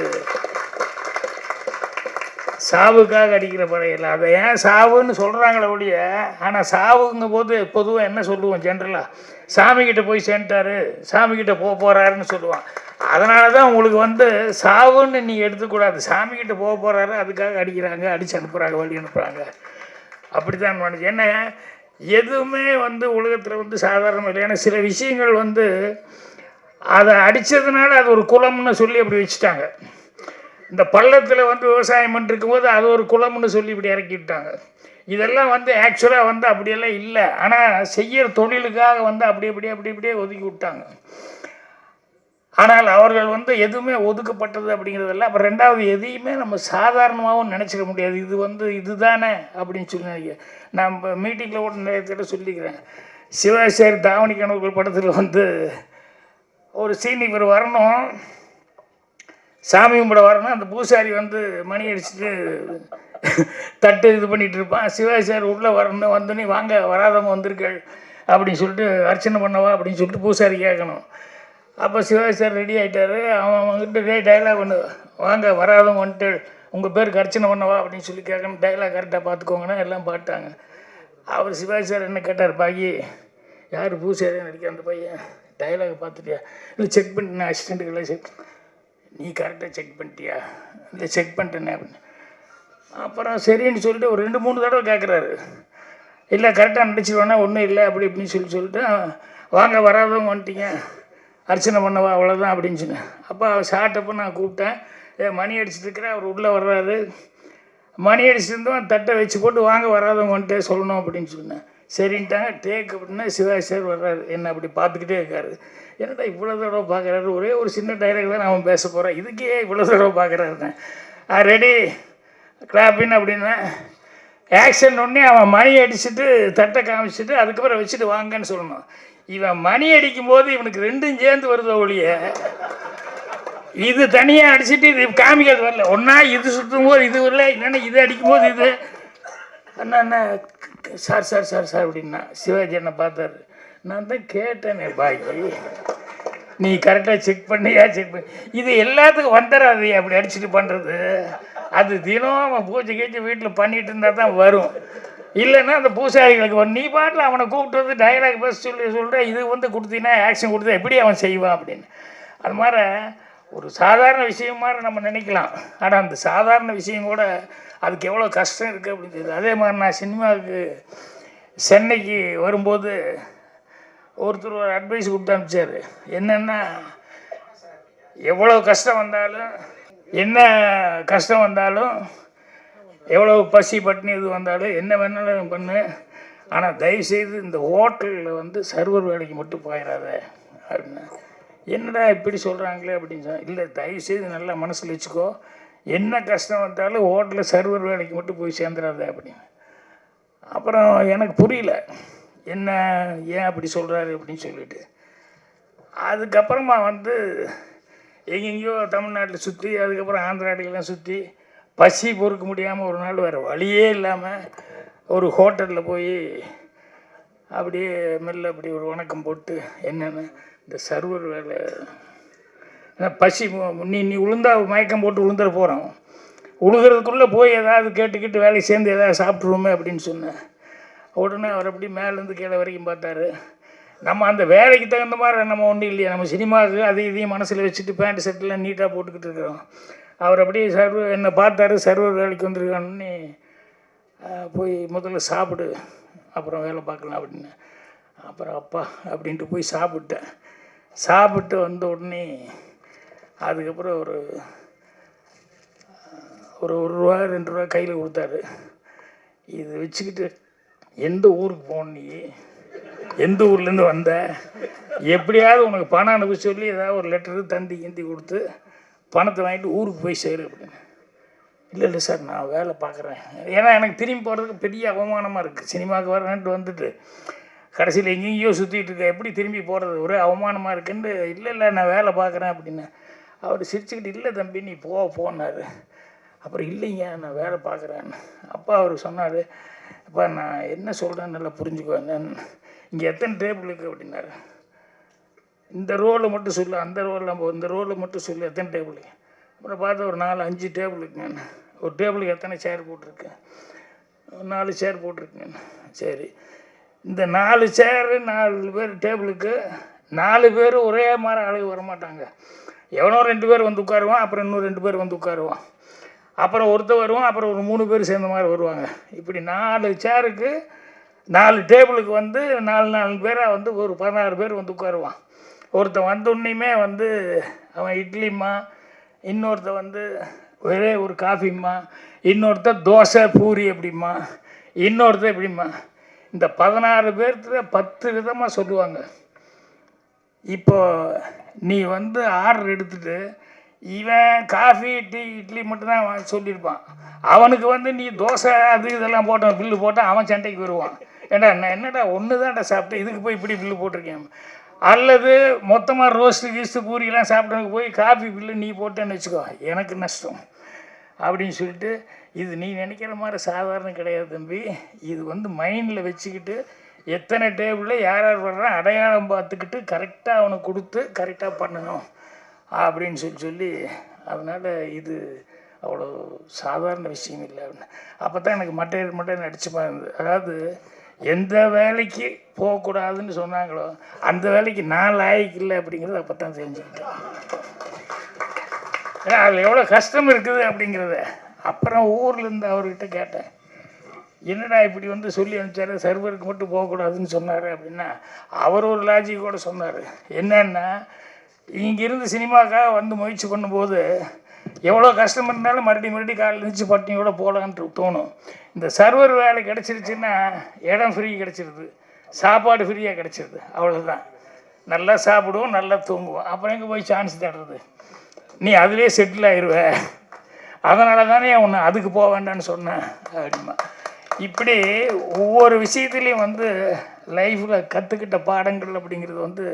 சாவுக்காக அடிக்கிற பறை இல்லை. அதை ஏன் சாவுன்னு சொல்கிறாங்களே ஒழிய, ஆனால் சாவுங்கும் போது பொதுவாக என்ன சொல்லுவோம், ஜென்ரலாக சாமிக்கிட்ட போய் சேர்ந்துட்டாரு, சாமிக்கிட்ட போகிறாருன்னு சொல்லுவான். அதனால தான் உங்களுக்கு வந்து சாவுன்னு நீங்கள் எடுத்துக்கூடாது. சாமிக்கிட்ட போகிறாரு அதுக்காக அடிக்கிறாங்க, அடித்து அனுப்புகிறாங்க, வழி அனுப்புகிறாங்க. அப்படி தான் நினைச்சு. என்ன எதுவுமே வந்து உலகத்தில் வந்து சாதாரணம் இல்லை. ஏன்னா சில விஷயங்கள் வந்து அதை அடித்ததுனால அது ஒரு குலம்னு சொல்லி அப்படி வச்சுட்டாங்க. இந்த பள்ளத்தில் வந்து விவசாயம் பண்ணிருக்கும் போது அது ஒரு குலம்னு சொல்லி இப்படி இறக்கிவிட்டாங்க. இதெல்லாம் வந்து ஆக்சுவலாக வந்து அப்படியெல்லாம் இல்லை. ஆனால் செய்கிற தொழிலுக்காக வந்து அப்படியே ஒதுக்கி விட்டாங்க. ஆனால் அவர்கள் வந்து எதுவுமே ஒதுக்கப்பட்டது அப்படிங்கிறதெல்லாம். அப்புறம் 2வது எதையுமே நம்ம சாதாரணமாகவும் நினச்சிக்க முடியாது. இது வந்து இதுதானே அப்படின்னு சொல்லி நினைக்கிறேன். நான் இப்போ மீட்டிங்கில் கூட நிறைய சொல்லிக்கிறேன். சிவாசாரி தாவணி கனவுகள் படத்தில் வந்து ஒரு சீன், இவர் வரணும், சாமி கும்பிட வரணும். அந்த பூசாரி வந்து மணி அடிச்சுட்டு தட்டு இது பண்ணிகிட்டு இருப்பான். சிவாசாரி உள்ளே வரணும், வந்தோடனே வாங்க வராதவங்க வந்திருக்கள் அப்படின்னு சொல்லிட்டு அர்ச்சனை பண்ணவா அப்படின்னு சொல்லிட்டு பூசாரி கேட்கணும். அப்போ சிவாஜி சார் ரெடி ஆகிட்டார். அவன்கிட்ட டைலாக் ஒன்று, வாங்க வராதவங்க வந்துட்டு உங்கள் பேருக்கு அர்ச்சனை பண்ணவா அப்படின்னு சொல்லி கேட்கணும். டைலாக் கரெக்டாக பார்த்துக்கோங்கன்னா எல்லாம் பாட்டாங்க. அவர் சிவாஜி சார் என்ன கேட்டார், பாக்கி யார் பூசாரியாக நடிக்க அந்த பையன் டைலாக் பார்த்துட்டியா? இல்லை செக் பண்ணிட்டேன் அசிஸ்டண்ட்டுக்கெல்லாம் செக். நீ கரெக்டாக செக் பண்ணிட்டியா? இல்லை செக் பண்ணிட்டேனே அப்படின்னு. அப்புறம் சரின்னு சொல்லிட்டு ஒரு 2-3 தடவை கேட்குறாரு. இல்லை கரெக்டாக நடிச்சிடுவேன்னா ஒன்றும் இல்லை அப்படி இப்படின்னு சொல்லிட்டு வாங்க வராதவங்க வந்துட்டீங்க அர்ச்சனை பண்ணவா அவ்வளோதான் அப்படின்னு சொன்னேன். அப்போ அவர் சாப்பிட்டப்போ நான் கூப்பிட்டேன். மணி அடிச்சுட்டு இருக்கிறேன், அவர் உள்ளே வர்றாரு. மணி அடிச்சுட்டு இருந்தோம், தட்டை வச்சு போட்டு வாங்க வராதவங்க வந்துட்டு சொல்லணும் அப்படின்னு சொன்னேன். சரின்ட்டாங்க. டேக் அப்படின்னா சிவாஜி சார் வர்றாரு, என்னை அப்படி பார்த்துக்கிட்டே இருக்காரு. என்னடா இவ்வளோ தடவை பார்க்குறாரு, ஒரே ஒரு சின்ன டைலாக் தான் அவன் பேச போகிறான், இதுக்கே இவ்வளோ தடவை பார்க்குறாருன்னு. ரெடி கிளாப்பின் அப்படின்னா ஆக்ஷன் ஒன்றே அவன் மணி அடிச்சுட்டு தட்டை காமிச்சிட்டு அதுக்கப்புறம் வச்சுட்டு வாங்கன்னு சொல்லணும். இவன் மணி அடிக்கும்போது இவனுக்கு 2ம் சேர்ந்து வருதோ ஒழிய இது தனியாக அடிச்சுட்டு இது காமிக்கிறது வரல. ஒன்றா இது சுற்றும் போது இது வரல, இல்லைன்னா இது அடிக்கும்போது இது அண்ணா சார் சார் சார் சார் அப்படின்னா சிவாஜி என்னை பார்த்தாரு. நான் தான் கேட்டேனே பாய், நீ கரெக்டாக செக் பண்ணியா செக் பண்ணி இது எல்லாத்துக்கும் வந்துடாது அப்படி அடிச்சுட்டு பண்ணுறது. அது தினம் அவன் பூஜை கீச்சு வீட்டில் பண்ணிகிட்டு இருந்தால் தான் வரும், இல்லைன்னா அந்த பூசாரிகளுக்கு வரும். நீ பாட்டில் அவனை கூப்பிட்டு வந்து டைலாக் பஸ் சொல்கிற இது வந்து கொடுத்தீங்கன்னா ஆக்ஷன் கொடுத்தா எப்படி அவன் செய்வான் அப்படின்னு. அது மாதிரி ஒரு சாதாரண விஷயம் மாதிரி நம்ம நினைக்கலாம், ஆனால் அந்த சாதாரண விஷயம் கூட அதுக்கு எவ்வளோ கஷ்டம் இருக்குது அப்படின்னு தெரியுது. அதே மாதிரி நான் சினிமாவுக்கு சென்னைக்கு வரும்போது ஒருத்தர் ஒரு அட்வைஸ் கொடுத்து அனுப்பிச்சார். என்னென்னா எவ்வளோ கஷ்டம் வந்தாலும், என்ன கஷ்டம் வந்தாலும், எவ்வளோ பசி பட்டினி இது வந்தாலும், என்ன வேணாலும் பண்ணு, ஆனால் தயவுசெய்து இந்த ஹோட்டலில் வந்து சர்வர் வேலைக்கு மட்டும் போயிடாத அப்படின்னு. என்னடா இப்படி சொல்கிறாங்களே அப்படின்னு சொன்னால், இல்லை தயவுசெய்து நல்லா மனசில் வச்சுக்கோ, என்ன கஷ்டம் வந்தாலும் ஹோட்டலில் சர்வர் வேலைக்கு மட்டும் போய் சேர்ந்துடாத அப்படின்னு. அப்புறம் எனக்கு புரியல என்ன ஏன் அப்படி சொல்கிறாரு அப்படின்னு சொல்லிட்டு. அதுக்கப்புறமா வந்து எங்கெங்கேயோ தமிழ்நாட்டில் சுற்றி, அதுக்கப்புறம் ஆந்திராட்டிலாம் சுற்றி பசி பொறுக்க முடியாமல் ஒரு நாள் வேறு வழியே இல்லாமல் ஒரு ஹோட்டலில் போய் அப்படியே மெல்ல அப்படி ஒரு வணக்கம் போட்டு, என்னென்னு இந்த சர்வர் வேலை பசி நீ உளுந்தா மயக்கம் போட்டு உளுந்துட போகிறோம், உழுகிறதுக்குள்ளே போய் ஏதாவது கேட்டுக்கிட்டு வேலையை சேர்ந்து ஏதாவது சாப்பிட்ருவோமே அப்படின்னு சொன்னேன். உடனே அவர் அப்படி மேலேருந்து கீழே வரைக்கும் பார்த்தாரு. நம்ம அந்த வேலைக்கு தகுந்த மாதிரி நம்ம ஒன்றும் இல்லையா, நம்ம சினிமாவுக்கு அதையும் இதையும் மனசில் வச்சுட்டு பேண்ட் ஷர்ட்லாம் நீட்டாக போட்டுக்கிட்டு இருக்கிறோம். அவர் அப்படியே என்னை பார்த்தாரு, சர்வர் வேலைக்கு வந்துருக்கான்னு, போய் முதல்ல சாப்பிடு அப்புறம் வேலை பார்க்கலாம் அப்படின்னு. அப்புறம் அப்பா அப்படின்ட்டு போய் சாப்பிட்டேன். சாப்பிட்டு வந்த உடனே அதுக்கப்புறம் ஒரு ரூபா 2 ரூபா கையில் கொடுத்தாரு. இது வச்சுக்கிட்டு எந்த ஊருக்கு போன, நீ எந்த ஊர்லேருந்து வந்த, எப்படியாவது உனக்கு பணம் அனுப்ப சொல்லி ஏதாவது ஒரு லெட்டரு தந்தி கிந்தி கொடுத்து பணத்தை வாங்கிட்டு ஊருக்கு போய் சேரு அப்படின்னு. இல்லை சார் நான் வேலை பார்க்குறேன். ஏன்னா எனக்கு திரும்பி போகிறதுக்கு பெரிய அவமானமாக இருக்குது. சினிமாவுக்கு வரேன்ட்டு வந்துட்டு கடைசியில் எங்கேயோ சுற்றிட்டு இருக்க, எப்படி திரும்பி போகிறது, ஒரே அவமானமாக இருக்குன்னு. இல்லை நான் வேலை பார்க்குறேன் அப்படின்னு. அவர் சிரிச்சுக்கிட்டு, இல்லை தம்பி நீ போனார். அப்புறம் இல்லைங்க நான் வேலை பார்க்குறேன்னு. அப்பா அவர் சொன்னார், அப்பா நான் என்ன சொல்கிறேன்னு நல்லா புரிஞ்சுக்குவேன், இங்கே எத்தனை டேபிள் இருக்குது அப்படின்னாரு. இந்த ரோவில் மட்டும் சொல்லு, அந்த ரோவில் இந்த ரோவில் மட்டும் சொல்லு எத்தனை டேபிள். அப்புறம் பார்த்தா ஒரு 4-5 டேபிள் இருக்குங்க. ஒரு டேபிளுக்கு எத்தனை சேர் போட்டிருக்கேன், 4 சேர் போட்டிருக்கேங்க. சரி, இந்த 4 சேரு 4 பேர் டேபிளுக்கு 4 பேர் ஒரே மாதிரி அளவு வரமாட்டாங்க. எவனோ 2 பேர் வந்து உட்காருவான், அப்புறம் இன்னும் 2 பேர் வந்து உட்காருவான், அப்புறம் ஒருத்தர் வருவான், அப்புறம் ஒரு 3 பேர் சேர்ந்த மாதிரி வருவாங்க. இப்படி 4 சேருக்கு 4 டேபிளுக்கு வந்து 4 பேராக வந்து ஒரு 16 பேர் வந்து உட்காருவான். ஒருத்தன் வந்தோன்னையுமே வந்து அவன் இட்லிம்மா, இன்னொருத்தன் வந்து ஒரே ஒரு காஃபிம்மா, இன்னொருத்தர் தோசை பூரி அப்படிம்மா, இன்னொருத்தர் எப்படிம்மா. இந்த 16 பேர்த்துல 10 விதமாக சொல்லுவாங்க. இப்போ நீ வந்து ஆர்டர் எடுத்துகிட்டு இவன் காஃபி டீ இட்லி மட்டும்தான் சொல்லியிருப்பான். அவனுக்கு வந்து நீ தோசை அது இதெல்லாம் போட்டான் பில்லு போட்டால் அவன் சண்டைக்கு வருவான். ஏண்டா நான் என்னடா ஒன்று தான்டா சாப்பிட்டேன், இதுக்கு போய் இப்படி பில்லு போட்டிருக்கேன். அல்லது மொத்தமாக ரோஸ்ட்டு கீஸ்ட்டு பூரியெல்லாம் சாப்பிட்டவனுக்கு போய் காஃபி பில்லு நீ போட்டேன்னு வச்சுக்கோ, எனக்கு நஷ்டம் அப்படின்னு சொல்லிட்டு. இது நீ நினைக்கிற மாதிரி சாதாரண கிடையாது தம்பி. இது வந்து மைண்டில் வச்சுக்கிட்டு எத்தனை டேபிளில் யார் யார் வர்றான் அடையாளம் பார்த்துக்கிட்டு கரெக்டாக அவனுக்கு கொடுத்து கரெக்டாக பண்ணணும் அப்படின்னு சொல்லி. அதனால் இது அவ்வளோ சாதாரண விஷயம் இல்லை அப்படின்னு. அப்போ தான் எனக்கு மட்டையர் அடிச்சுமா இருந்தது. அதாவது எந்த வேலைக்கு போகக்கூடாதுன்னு சொன்னாங்களோ அந்த வேலைக்கு நான் லாய்க்கு இல்லை அப்படிங்கிறது அப்போ தான் தெரிஞ்சுக்கிட்டேன். ஏன்னா அதில் எவ்வளோ கஷ்டம் இருக்குது அப்படிங்கிறத. அப்புறம் ஊர்லேருந்து அவர்கிட்ட கேட்டேன், என்னடா இப்படி வந்து சொல்லி அனுப்பிச்சாரு, சர்வருக்கு மட்டும் போகக்கூடாதுன்னு சொன்னார் அப்படின்னா, அவர் ஒரு லாஜிக்கோடு சொன்னார். என்னன்னா, இங்கேருந்து சினிமாக்காக வந்து முயற்சி பண்ணும்போது எவ்வளோ கஷ்டம் இருந்தாலும் மறுபடியும் காலையில் இருந்துச்சு பட்டினியோட போகலான்ட்டு தோணும். இந்த சர்வர் வேலை கிடச்சிருச்சுன்னா இடம் ஃப்ரீ கிடச்சிருது, சாப்பாடு ஃப்ரீயாக கிடச்சிருது, அவ்வளோதான். நல்லா சாப்பிடுவோம், நல்லா தூங்குவோம். அப்புறம் எங்கே போய் சான்ஸ் தேடுறது? நீ அதிலே செட்டில் ஆயிடுவ. அதனால தானே ஒன்று அதுக்கு போக வேண்டான்னு சொன்னேன் அப்படிமா. இப்படி ஒவ்வொரு விஷயத்துலேயும் வந்து லைஃப்பில் கற்றுக்கிட்ட பாடங்கள் அப்படிங்கிறது வந்து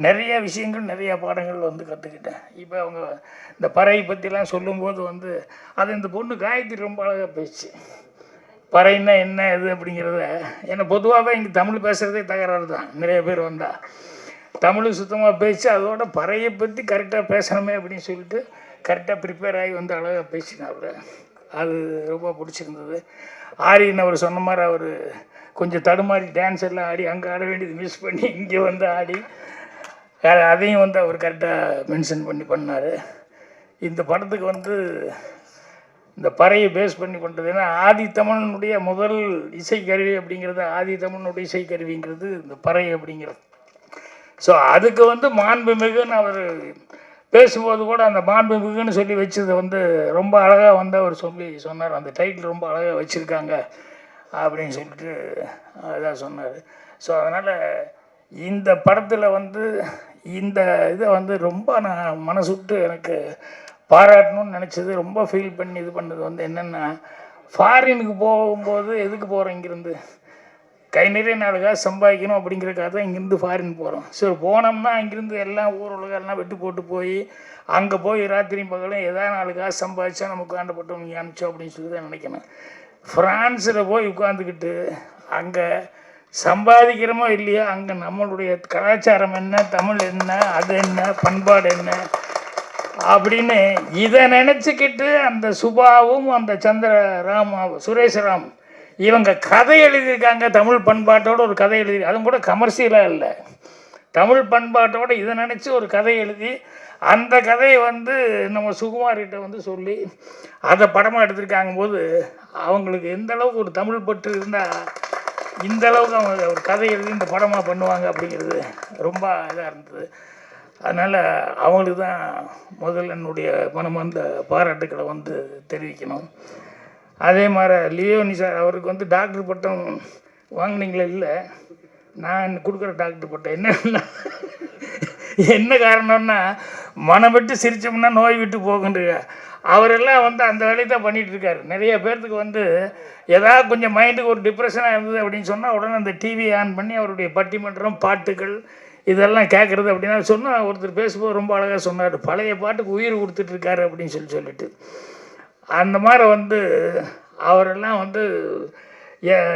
நிறைய விஷயங்கள், நிறையா பாடங்கள் வந்து கற்றுக்கிட்டேன். இப்போ அவங்க இந்த பறை பற்றிலாம் சொல்லும்போது வந்து அது இந்த பொண்ணு காயத்ரி ரொம்ப அழகாக பேச்சு. பறைன்னா என்ன இது அப்படிங்கிறத, ஏன்னா பொதுவாகவே இங்கே தமிழ் பேசுகிறதே தகராறு தான். நிறைய பேர் வந்தால் தமிழ் சுத்தமாக பேச்சு, அதோட பறையை பற்றி கரெக்டாக பேசணுமே அப்படின்னு சொல்லிட்டு கரெக்டாக ப்ரிப்பேர் ஆகி வந்து அழகாக பேசினார். அது ரொம்ப பிடிச்சிருந்தது. ஆரியன் அவர் சொன்ன மாதிரி அவர் கொஞ்சம் தடுமாறி டான்ஸ் எல்லாம் ஆடி அங்கே ஆட வேண்டியது மிஸ் பண்ணி இங்கே வந்து ஆடி அதையும் வந்து அவர் கரெக்டாக மென்ஷன் பண்ணார். இந்த படத்துக்கு வந்து இந்த பறையை பேஸ் பண்ணி பண்ணுறது. ஏன்னா ஆதி தமிழனுடைய முதல் இசைக்கருவி அப்படிங்கிறது, ஆதி தமிழனுடைய இசைக்கருவிங்கிறது இந்த பறை அப்படிங்கிறது. ஸோ அதுக்கு வந்து மாண்புமிகுன்னு அவர் பேசும்போது கூட அந்த மாண்புமிகுன்னு சொல்லி வச்சது வந்து ரொம்ப அழகாக வந்து அவர் சொன்னார். அந்த டைட்டில் ரொம்ப அழகாக வச்சுருக்காங்க அப்படின்னு சொல்லிட்டு அதான் சொன்னார். ஸோ அதனால் இந்த படத்தில் வந்து இந்த இதை வந்து ரொம்ப நான் மனசு விட்டு எனக்கு பாராட்டணும்னு நினச்சது, ரொம்ப ஃபீல் பண்ணி இது பண்ணது வந்து என்னென்னா, ஃபாரினுக்கு போகும்போது எதுக்கு போகிறோம், இங்கேருந்து கை நிறைய 4 காசு சம்பாதிக்கணும் அப்படிங்கிறக்காக தான் இங்கேருந்து ஃபாரின் போகிறோம். சரி போனோம்னா அங்கேருந்து எல்லாம் ஊர் உலகெல்லாம் வெட்டு போட்டு போய் அங்கே போய் ராத்திரியும் பகலும் ஏதாவது 4 காசு சம்பாதிச்சா நமக்கு ஆண்டப்பட்டவங்க அனுப்பிச்சோம் அப்படின்னு சொல்லி தான் நினைக்கணும். ஃப்ரான்ஸில் போய் உட்காந்துக்கிட்டு அங்கே சம்பாதிக்கிறோமோ இல்லையோ, அங்கே நம்மளுடைய கலாச்சாரம் என்ன, தமிழ் என்ன, அது என்ன, பண்பாடு என்ன அப்படின்னு இதை நினச்சிக்கிட்டு அந்த சுபாவும் அந்த சுரேஷராம் இவங்க கதை எழுதியிருக்காங்க. தமிழ் பண்பாட்டோடு ஒரு கதை எழுதி, அதுவும் கூட கமர்ஷியலாக இல்லை, தமிழ் பண்பாட்டோடு இதை நினச்சி ஒரு கதை எழுதி அந்த கதையை வந்து நம்ம சுகுமார்கிட்ட வந்து சொல்லி அதை படமாக எடுத்திருக்காங்க போது அவங்களுக்கு எந்த அளவுக்கு ஒரு தமிழ் பற்று இருந்தால் இந்த அளவுக்கு அவங்க ஒரு கதை எழுதி இந்த படமாக பண்ணுவாங்க அப்படிங்கிறது ரொம்ப இதாக இருந்தது. அதனால் அவங்களுக்கு தான் முதல்ல என்னுடைய மனமார்ந்த பாராட்டுக்களை வந்து தெரிவிக்கணும். அதே மாதிரி லியோனி சார், அவருக்கு வந்து டாக்டர் பட்டம் வாங்கினீங்களே? இல்லை, நான் கொடுக்குற டாக்டர் பட்டம் என்னன்னா, என்ன காரணம்னா மனம் விட்டு சிரித்தோம்னா நோய் விட்டு போகுன்ற அவரெல்லாம் வந்து அந்த வேலையை தான் பண்ணிகிட்டு இருக்காரு. நிறைய பேர்த்துக்கு வந்து ஏதாவது கொஞ்சம் மைண்டுக்கு ஒரு டிப்ரெஷனாக இருந்தது அப்படின்னு சொன்னால் உடனே அந்த டிவியை ஆன் பண்ணி அவருடைய பட்டிமன்றம், பாட்டுகள் இதெல்லாம் கேட்குறது அப்படின்னா சொன்னால், ஒருத்தர் பேசும்போது ரொம்ப அழகாக சொன்னார், பழைய பாட்டுக்கு உயிர் கொடுத்துட்ருக்காரு அப்படின்னு சொல்லிட்டு. அந்த மாதிரி வந்து அவரெல்லாம் வந்து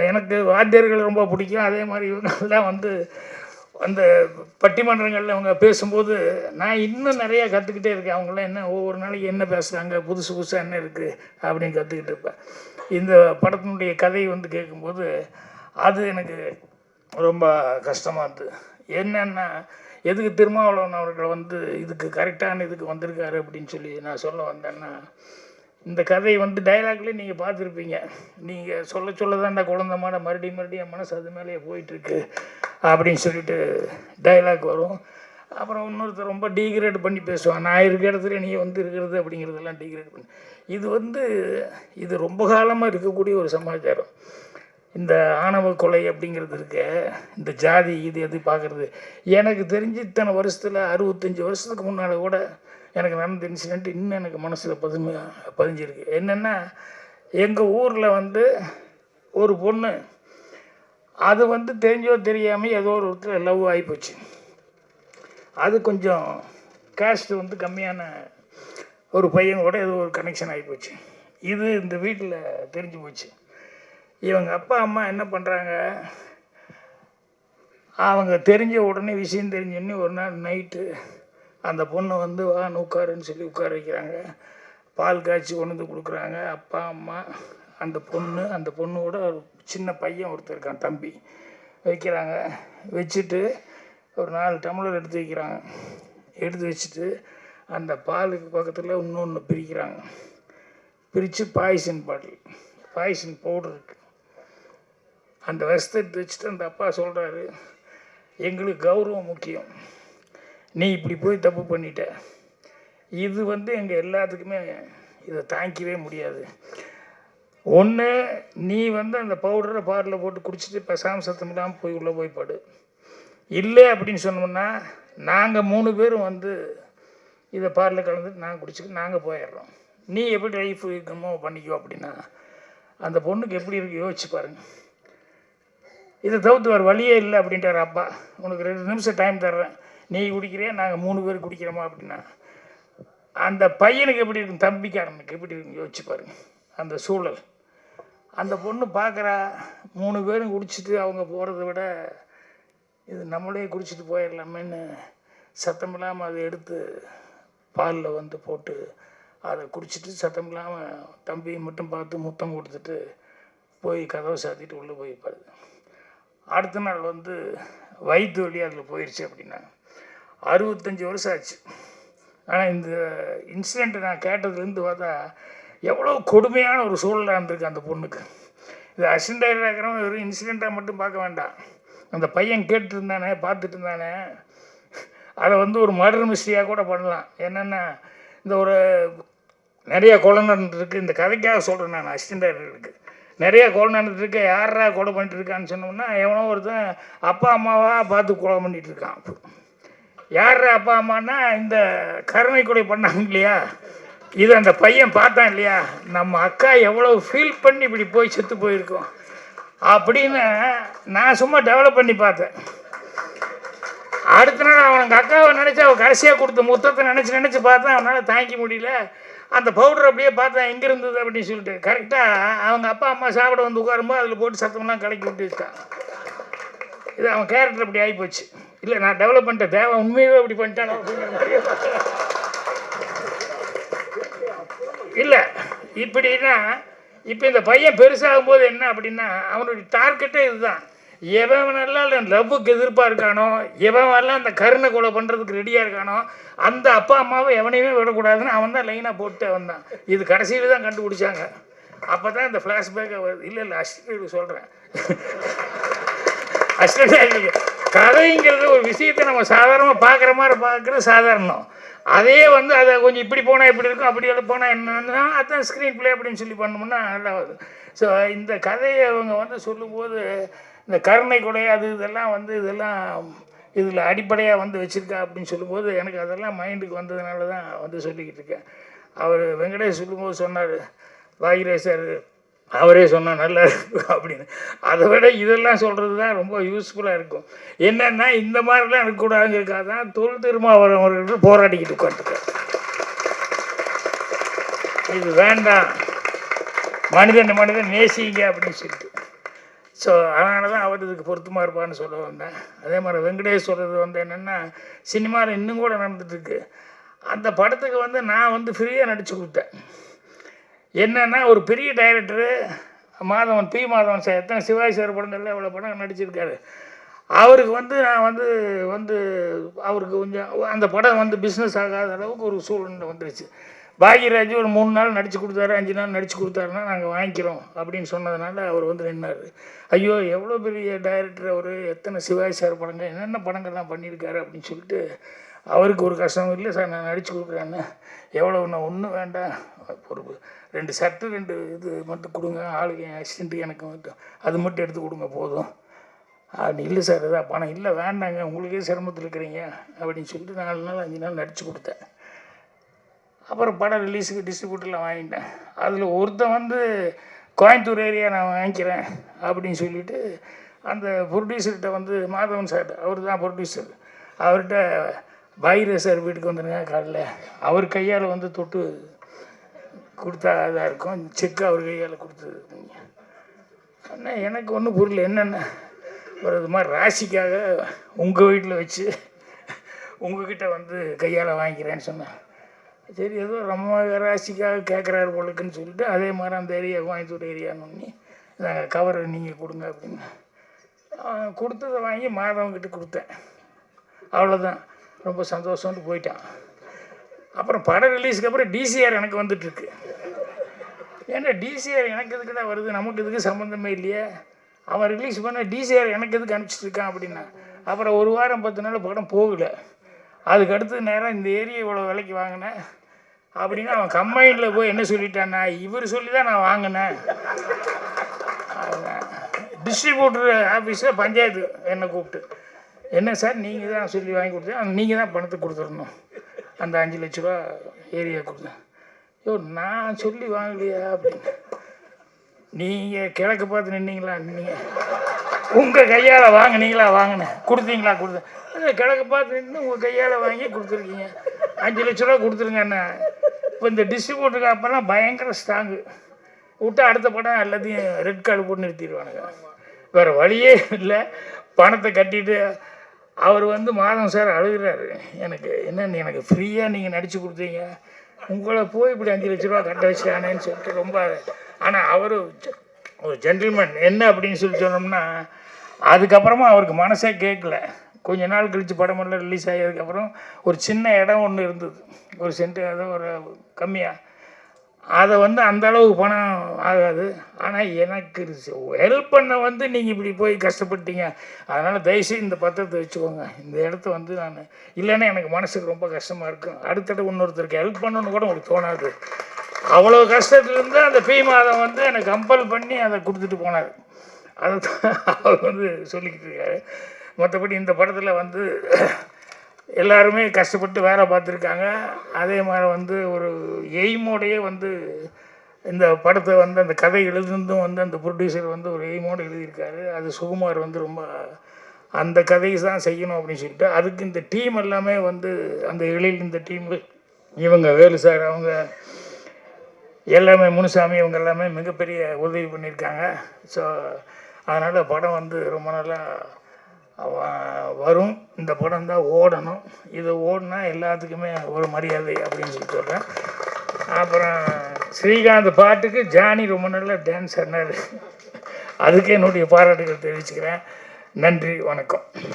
எனக்கு வாத்தியர்கள் ரொம்ப பிடிக்கும். அதே மாதிரி இவங்கெல்லாம் வந்து அந்த பட்டிமன்றங்களில் அவங்க பேசும்போது நான் இன்னும் நிறையா கற்றுக்கிட்டே இருக்கேன். அவங்களாம் என்ன ஒவ்வொரு நாளைக்கு என்ன பேசுகிறாங்க, புதுசு புதுசாக என்ன இருக்குது அப்படின்னு கற்றுக்கிட்டு இருப்பேன். இந்த படத்தினுடைய கதை வந்து கேட்கும்போது அது எனக்கு ரொம்ப கஷ்டமாக இருந்தது. என்னென்னா, எதுக்கு திருமாவளவன் அவர்கள் வந்து இதுக்கு கரெக்டான இதுக்கு வந்திருக்காரு அப்படின்னு சொல்லி நான் சொல்ல வந்தேன்னா, இந்த கதை வந்து டைலாக்லேயே நீங்கள் பார்த்துருப்பீங்க. நீங்கள் சொல்ல தான் இந்த குழந்தை மாட மறுபடியும் என் மனசு அது மேலேயே போயிட்டுருக்கு அப்படின்னு சொல்லிட்டு டைலாக் வரும். அப்புறம் இன்னொருத்தர் ரொம்ப டீக்ரேட் பண்ணி பேசுவான், நான் இருக்கிற இடத்துல நீ வந்து இருக்கிறது அப்படிங்கிறதெல்லாம் டீக்ரேட் பண்ணி. இது ரொம்ப காலமாக இருக்கக்கூடிய ஒரு சமாச்சாரம். இந்த ஆணவ கொலை அப்படிங்கிறது இருக்க, இந்த ஜாதி இது எது பார்க்குறது, எனக்கு தெரிஞ்சு இத்தனை வருஷத்தில் 65 வருஷத்துக்கு முன்னால் கூட எனக்கு நடந்த இன்சிடெண்ட் இன்னும் எனக்கு மனசில் பதிஞ்சிருக்கு. என்னென்னா, எங்கள் ஊரில் வந்து ஒரு பொண்ணு, அது வந்து தெரிஞ்சோ தெரியாமல் ஏதோ ஒரு ஒருத்தர் லவ் ஆகிப்போச்சு. அது கொஞ்சம் காஸ்ட்டு வந்து கம்மியான ஒரு பையன் கூட ஏதோ ஒரு கனெக்ஷன் ஆகிப்போச்சு. இது இந்த வீட்டில் தெரிஞ்சு போச்சு. இவங்க அப்பா அம்மா என்ன பண்ணுறாங்க, அவங்க தெரிஞ்ச உடனே விஷயம் தெரிஞ்சோடனே ஒரு நாள் நைட்டு அந்த பொண்ணை வந்து வான்னு உட்காருன்னு சொல்லி உட்கார வைக்கிறாங்க. பால் காய்ச்சி கொண்டு வந்து கொடுக்குறாங்க. அப்பா அம்மா அந்த பொண்ணோட ஒரு சின்ன பையன் ஒருத்தர் இருக்கான், தம்பி, வைக்கிறாங்க. வச்சுட்டு ஒரு 4 டம்ளர் எடுத்து வைக்கிறாங்க. எடுத்து வச்சுட்டு அந்த பாலுக்கு பக்கத்தில் இன்னொன்று பிரிக்கிறாங்க. பிரித்து பாய்சன் பவுடர் இருக்குது. அந்த விஷத்தை எடுத்து வச்சுட்டு அந்த அப்பா சொல்கிறாரு, எங்களுக்கு கௌரவம் முக்கியம், நீ இப்படி போய் தப்பு பண்ணிட்ட, இது எங்கள் எல்லாத்துக்குமே இதை தாங்கிக்கவே முடியாது. ஒன்று நீ அந்த பவுடரை பாலில் போட்டு குடிச்சிட்டு பேசாமல் சத்தம் இல்லாமல் போய் உள்ளே போய் படு. இல்லை அப்படின்னு சொன்னோம்னா நாங்கள் 3 பேரும் இதை பாலில் கலந்துட்டு நாங்கள் குடிச்சிட்டு நாங்கள் போயிடுறோம். நீ எப்படி லைஃப் இருக்கணுமோ பண்ணிக்கோ அப்படின்னா அந்த பொண்ணுக்கு எப்படி இருக்கு யோசிச்சு பாருங்கள். இதை தவிர்த்து வேறு வழியே இல்லை அப்படின்ட்டார் அப்பா. உனக்கு 2 நிமிஷம் டைம் தர்றேன், நீ குடிக்கிறியா, நாங்கள் 3 பேர் குடிக்கிறோமா அப்படின்னா அந்த பையனுக்கு எப்படி இருக்கும், தம்பிக்காரனுக்கு எப்படி இருக்கும் யோசிச்சு பாருங்கள் அந்த சூழல். அந்த பொண்ணு பார்க்குறா, 3 பேரும் குடிச்சிட்டு அவங்க போகிறத விட இது நம்மளே குடிச்சிட்டு போயிடலாமேன்னு சத்தம் இல்லாமல் அதை எடுத்து பாலில் போட்டு அதை குடிச்சிட்டு சத்தம் இல்லாமல் தம்பியை மட்டும் பார்த்து முத்தம் கொடுத்துட்டு போய் கதவை சாத்திட்டு உள்ளே போய் பாருது. அடுத்த நாள் வயிற்று வலி அதில் போயிடுச்சு அப்படின்னா 65 வருஷம் ஆச்சு. ஆனால் இந்த இன்சிடெண்ட்டை நான் கேட்டதுலேருந்து பார்த்தா எவ்வளோ கொடுமையான ஒரு சூழலாக இருந்திருக்கு அந்த பொண்ணுக்கு. இது அசிஸ்டன்ட் இருக்கிறவங்க வெறும் இன்சிடெண்ட்டாக மட்டும் பார்க்க வேண்டாம். அந்த பையன் கேட்டுட்டு இருந்தானே, பார்த்துட்டு இருந்தானே, அதை ஒரு மர்டர் மிஸ்ட்ரியாக கூட பண்ணலாம். என்னென்னா இந்த ஒரு நிறைய கொலை நடந்துருக்கு. இந்த கதைக்காக சொல்கிறேன் நான், அசிஸ்டன்ட் டைரக்டருக்கு நிறைய கொலை நடந்துட்டுருக்கு. யாரா கொலை பண்ணிட்டு இருக்கான்னு சொன்னோம்னா எவனோ ஒருத்தன் அப்பா அம்மாவாக பார்த்து கொலை பண்ணிகிட்டு இருக்கான். யாரா அப்பா அம்மானா இந்த கருணை கொலை பண்ணாங்க இல்லையா, இது அந்த பையன் பார்த்தான் இல்லையா, நம்ம அக்கா எவ்வளோ ஃபீல் பண்ணி இப்படி போய் செத்து போயிருக்கோம் அப்படின்னு நான் சும்மா டெவலப் பண்ணி பார்த்தேன். அடுத்த நாள் அவனுக்கு அக்காவை நினச்சி அவள் கடைசியாக கொடுத்த முத்தத்தை நினச்சி பார்த்தேன். அவனால் தாங்கிக்க முடியல. அந்த பவுடர் அப்படியே பார்த்தேன் எங்கே இருந்தது அப்படின்னு சொல்லிட்டு கரெக்டாக அவங்க அப்பா அம்மா சாப்பிட உட்காரும்போது அதில் போட்டு சத்தமெல்லாம் கலக்கி விட்டு வச்சுட்டான். இது அவன் கேரக்டர் அப்படி ஆகிப்போச்சு. இல்லை நான் டெவலப் பண்ணிட்டேன், தேவை உண்மையாகவே அப்படி பண்ணிட்டானோ அப்படிங்கிற மாதிரி. இல்லை இப்படின்னா இப்போ இந்த பையன் பெருசாகும் போது என்ன அப்படின்னா அவனுடைய டார்கெட்டே இதுதான். எவனெல்லாம் லவ்வுக்கு எதிர்ப்பாக இருக்கானோ, எவனெல்லாம் அந்த கருணை கொலை பண்ணுறதுக்கு ரெடியாக இருக்கானோ, அந்த அப்பா அம்மாவை எவனையுமே விடக்கூடாதுன்னு அவன் தான் லைனாக போட்டு வந்தான். இது கடைசியில் தான் கண்டுபிடிச்சாங்க. அப்போ தான் இந்த ஃப்ளாஷ்பேக்கை வருது. இல்லை அசிஸ்டன்ட் சொல்கிறேன், அசிஸ்டன்ட் கதைங்கிறது ஒரு விஷயத்தை நம்ம சாதாரணமாக பார்க்குற மாதிரி பார்க்குறது சாதாரணம். அதே அதை கொஞ்சம் இப்படி போனால் இப்படி இருக்கும், அப்படி போனால் என்னன்னா அதுதான் ஸ்க்ரீன் ப்ளே அப்படின்னு சொல்லி பண்ணோம்னா நல்லா வருது. ஸோ இந்த கதையை அவங்க சொல்லும்போது இந்த கருணை கொலை அது இதெல்லாம் இதெல்லாம் இதில் அடிப்படையாக வச்சுருக்கா அப்படின்னு சொல்லும்போது எனக்கு அதெல்லாம் மைண்டுக்கு வந்ததுனால தான் சொல்லிக்கிட்டு இருக்கேன். அவர் வெங்கடேஷ் சொல்லும்போது சொன்னார், பாகிராஜ் சார் அவரே சொன்னால் நல்லா இருக்கும் அப்படின்னு. அதை விட இதெல்லாம் சொல்கிறது தான் ரொம்ப யூஸ்ஃபுல்லாக இருக்கும். என்னென்னா இந்த மாதிரிலாம் இருக்கக்கூடாதுங்கிறதுக்காக தான் தொல் திருமாவளவன் அவர்கள் போராடிக்கிட்டு உட்காந்துருக்கேன். இது வேண்டாம், மனிதன் நேசிங்க அப்படின்னு சொல்லிட்டு. ஸோ அதனால தான் அவர் இதுக்கு பொருத்தமாக இருப்பான்னு சொல்ல வந்தேன். அதே மாதிரி வெங்கடேஷ் சொல்கிறது என்னென்னா சினிமாவில் இன்னும் கூட நடந்துட்டுருக்கு. அந்த படத்துக்கு நான் ஃப்ரீயாக நடித்து கொடுத்தேன். என்னென்னா ஒரு பெரிய director Madhavan, P Madhavan sir, எத்தனை சிவாஜி சார் படங்களில் எவ்வளோ படம் நடிச்சிருக்காரு. அவருக்கு நான் அவருக்கு கொஞ்சம் அந்த படம் பிஸ்னஸ் ஆகாத அளவுக்கு ஒரு சூழ்நிலை வந்துருச்சு. பாகியராஜ் ஒரு 3 நாள் நடித்து கொடுத்தாரு, 5 நாள் நடித்து கொடுத்தாருன்னா நாங்கள் வாங்கிக்கிறோம் அப்படின்னு சொன்னதுனால அவர் நின்னார். ஐயோ எவ்வளோ பெரிய டைரக்டர் அவர், எத்தனை சிவாஜி சார் படங்கள் என்னென்ன படங்கள்லாம் பண்ணியிருக்காரு அப்படின்னு சொல்லிட்டு அவருக்கு ஒரு கஷ்டம். இல்லை சார் நான் நடித்து கொடுக்குறேன்னு. எவ்வளோ நான் ஒன்றும் வேண்டாம், ஒரு 2 ஷர்ட்டு 2 இது மட்டும் கொடுங்க, ஆளுக்கு என் அசிஸ்டண்ட்டு எனக்கு மட்டும் அது மட்டும் எடுத்து கொடுங்க போதும் அப்படி. இல்லை சார் இதான் பணம், இல்லை வேண்டாங்க உங்களுக்கே சிரமத்தில் இருக்கிறீங்க அப்படின்னு சொல்லிட்டு 4 நாள் 5 நாள் நடித்து கொடுத்தேன். அப்புறம் படம் ரிலீஸுக்கு டிஸ்ட்ரிபியூட்டரில் வாங்கிட்டேன். அதில் ஒருத்தன் கோயம்புத்தூர் ஏரியா நான் வாங்கிக்கிறேன் அப்படின்னு சொல்லிவிட்டு அந்த ப்ரொடியூசர்கிட்ட மாதவன் சார், அவர் தான் ப்ரொடியூசர், அவர்கிட்ட பாகிராஜ் சார் வீட்டுக்கு வந்துடுங்க காலையில், அவர் கையால் தொட்டு கொடுத்தா இதாக இருக்கும், செக்கு அவர் கையால் கொடுத்தது. ஆனால் எனக்கு ஒன்றும் புரியல, என்னென்ன ஒரு இது மாதிரி ராசிக்காக உங்கள் வீட்டில் வச்சு உங்கள்கிட்ட கையால் வாங்கிக்கிறேன்னு சொன்னேன். சரி ஏதோ ரொம்ப ராசிக்காக கேட்குறாரு போலுக்குன்னு சொல்லிட்டு அதே மாதிரி அந்த ஏரியா கோயம்புத்தூர் ஏரியான்னு நாங்கள் கவரை நீங்கள் கொடுங்க அப்படின்னு கொடுத்ததை வாங்கி மாதவங்கிட்ட கொடுத்தேன். அவ்வளோதான், ரொம்ப சந்தோஷம்னு போயிட்டான். அப்புறம் படம் ரிலீஸுக்கு அப்புறம் டிசிஆர் எனக்கு வந்துட்டுருக்கு. ஏன்னா டிசிஆர் எனக்கு எதுக்கு தான் வருது, நமக்கு இதுக்கு சம்மந்தமே இல்லையே, அவன் ரிலீஸ் பண்ண டிசிஆர் எனக்கு எதுக்கு அனுப்பிச்சிட்ருக்கான் அப்படின்னா. அப்புறம் ஒரு வாரம் 10 நாள் படம் போகலை. அதுக்கு அடுத்து நேரம் இந்த ஏரியா இவ்வளோ விலைக்கு வாங்கினேன் அப்படின்னு அவன் கம்பெனியில் போய் என்ன சொல்லிட்டான்னா, இவர் சொல்லி தான் நான் வாங்கினேன். டிஸ்ட்ரிபியூட்டர் ஆஃபீஸில் பஞ்சாயத்து என்னை கூப்பிட்டு, என்ன சார் நீங்கள் தான் சொல்லி வாங்கி கொடுத்தேன், நீங்கள் தான் பணத்தை கொடுத்துடணும், அந்த 5 லட்ச ரூபா ஏரியா கொடுத்தேன். ஐயோ நான் சொல்லி வாங்கலையா அப்படின்னு. நீங்கள் கிழக்கு பார்த்து நின்னீங்களா, நீங்கள் உங்கள் கையால் வாங்கினீங்களா, வாங்கினேன், கொடுத்தீங்களா, கொடுத்தேன், கிழக்கு பார்த்து நின்று உங்கள் கையால் வாங்கி கொடுத்துருக்கீங்க, 5 லட்ச ரூபா கொடுத்துருங்க என்ன. இப்போ இந்த டிஸ்ட்ரிபியூட்டருக்கு அப்போல்லாம் பயங்கர ஸ்ட்ராங்கு, விட்டா அடுத்த படம் எல்லாத்தையும் ரெட் கார்டு போட்டு நிறுத்திடுவானுங்க. வேறு வழியே இல்லை, பணத்தை கட்டிட்டு அவர் மாதம் சார் அழுகிறாரு, எனக்கு என்னென்னு எனக்கு ஃப்ரீயாக நீங்கள் நடித்து கொடுத்தீங்க, உங்களை போய் இப்படி 5 லட்ச ரூபா கட்ட வச்சுட்டானேன்னு சொல்லிட்டு ரொம்ப. ஆனால் அவர் ஒரு ஜென்டில்மேன் என்ன அப்படின்னு சொல்லி சொன்னோம்னா, அதுக்கப்புறமா அவருக்கு மனசே கேட்கல. கொஞ்ச நாள் கழித்து படமெல்லாம் ரிலீஸ் ஆகியதுக்கப்புறம் ஒரு சின்ன இடம் ஒன்று இருந்தது, ஒரு சென்ட், ஏதோ ஒரு கம்மியாக, அதை அந்த அளவுக்கு பணம் ஆகாது. ஆனால் எனக்கு ஹெல்ப் பண்ண நீங்கள் இப்படி போய் கஷ்டப்பட்டீங்க, அதனால் தயவுசெய்து இந்த பத்திரத்தை வச்சுக்கோங்க, இந்த இடத்த நான் இல்லைன்னா எனக்கு மனசுக்கு ரொம்ப கஷ்டமாக இருக்கும், அடுத்தடுத்து இன்னொருத்தருக்கு ஹெல்ப் பண்ணணுன்னு கூட உங்களுக்கு தோணாது. அவ்வளோ கஷ்டத்துலேருந்து அந்த பி மாதம் எனக்கு கம்பல் பண்ணி அதை கொடுத்துட்டு போனார். அதை தான் அவர் சொல்லிக்கிட்டு இருக்காரு. மற்றபடி இந்த படத்தில் எல்லாருமே கஷ்டப்பட்டு வேலை பார்த்துருக்காங்க. அதே மாதிரி ஒரு எய்மோடையே இந்த படத்தை அந்த கதை எழுதுந்தும் அந்த ப்ரொடியூசர் ஒரு எய்மோடு எழுதியிருக்காரு. அது சுகுமார் ரொம்ப அந்த கதையை தான் செய்யணும் அப்படின்னு சொல்லிட்டு, அதுக்கு இந்த டீம் எல்லாமே அந்த எழில், இந்த டீமு, இவங்க வேலு சார், அவங்க எல்லாமே, முனுசாமி, இவங்க எல்லாமே மிகப்பெரிய உதவி பண்ணியிருக்காங்க. ஸோ அதனால் படம் ரொம்ப நல்லா வரும். இந்த படம் தான் ஓடணும், இது ஓடினா எல்லாத்துக்குமே ஒரு மரியாதை அப்படின்னு சொல்லி சொல்கிறேன். அப்புறம் ஸ்ரீகாந்த் பாட்டுக்கு ஜானி ரொம்ப நல்லா டான்ஸ் ஆடினார், அதுக்கு என்னுடைய பாராட்டுகள் தெரிவிச்சுக்கிறேன். நன்றி, வணக்கம்.